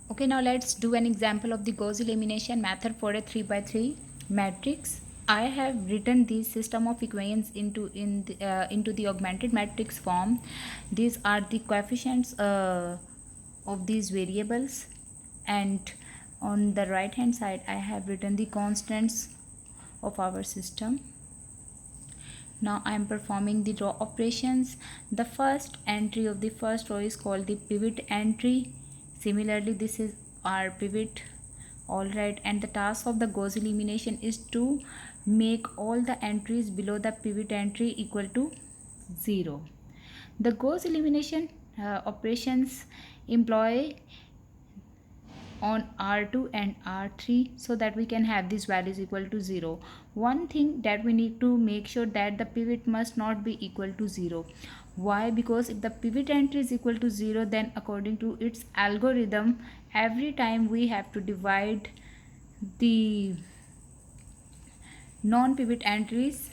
Okay, now let's do an example of the Gauss elimination method for a 3 by 3 matrix. I have written this system of equations into the augmented matrix form. These are the coefficients of these variables, and on the right hand side I have written the constants of our system. Now I am performing the row operations. The first entry of the first row is called the pivot entry. Similarly, this is our pivot. Alright, and the task of the Gauss elimination is to make all the entries below the pivot entry equal to 0. The Gauss elimination operations employ on R2 and R3 so that we can have these values equal to 0. One thing that we need to make sure that the pivot must not be equal to 0. Why? Because if the pivot entry is equal to 0, then according to its algorithm, every time we have to divide the non-pivot entries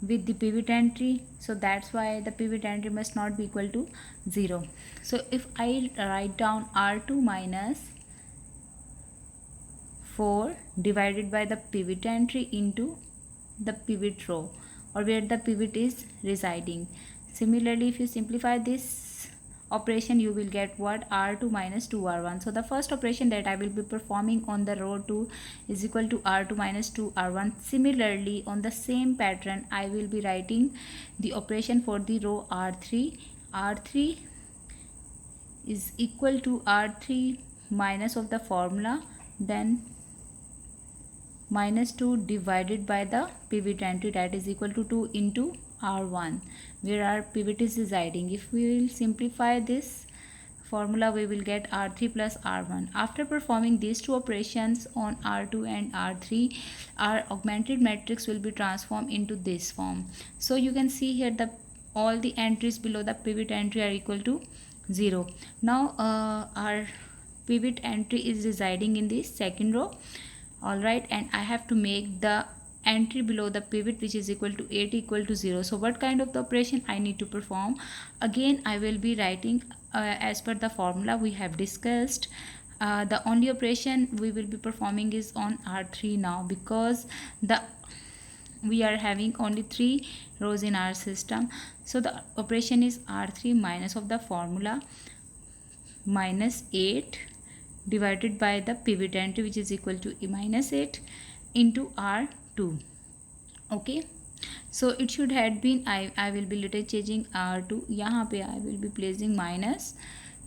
with the pivot entry, so that's why the pivot entry must not be equal to 0. So if I write down R2 minus 4 divided by the pivot entry into the pivot row, or where the pivot is residing. Similarly, if you simplify this operation, you will get what? R2 minus 2R1. So the first operation that I will be performing on the row 2 is equal to R2 minus 2R1. Similarly, on the same pattern, I will be writing the operation for the row R3. R3 is equal to R3 minus of the formula, then minus 2 divided by the pivot entry, that is equal to 2 into R1, where our pivot is residing. If we will simplify this formula, we will get R3 plus R1. After performing these two operations on R2 and R3, our augmented matrix will be transformed into this form. So you can see here the all the entries below the pivot entry are equal to 0. Now our pivot entry is residing in the second row. Alright, and I have to make the entry below the pivot, which is equal to 8, equal to 0. So what kind of the operation I need to perform? Again, I will be writing as per the formula we have discussed. The only operation we will be performing is on R3 now, because we are having only 3 rows in our system. So the operation is R3 minus of the formula minus 8 divided by the pivot entry, which is equal to minus 8 into R2. Okay, so it should have been, I will be later changing R2. यहाँ पे I will be placing minus,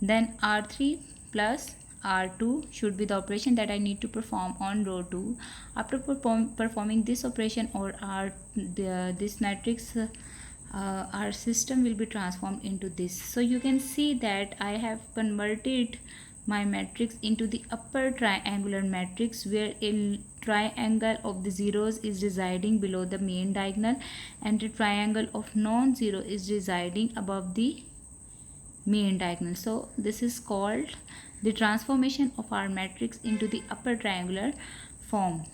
then R3 plus R2 should be the operation that I need to perform on row 2. After performing this operation, or this matrix, our system will be transformed into this. So you can see that I have converted my matrix into the upper triangular matrix, where a triangle of the zeros is residing below the main diagonal, and the triangle of non-zero is residing above the main diagonal. So this is called the transformation of our matrix into the upper triangular form.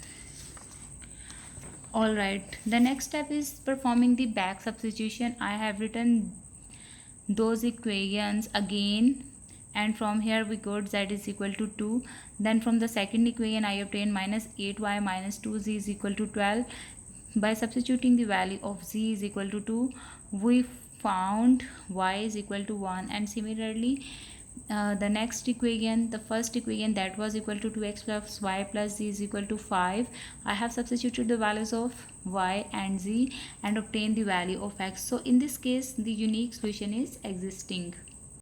Alright, the next step is performing the back substitution. I have written those equations again, and from here we got z is equal to 2. Then from the second equation I obtain minus 8y minus 2z is equal to 12. By substituting the value of z is equal to 2, we found y is equal to 1. And similarly, the next equation, the first equation, that was equal to 2x plus y plus z is equal to 5. I have substituted the values of y and z and obtained the value of x. So in this case, the unique solution is existing.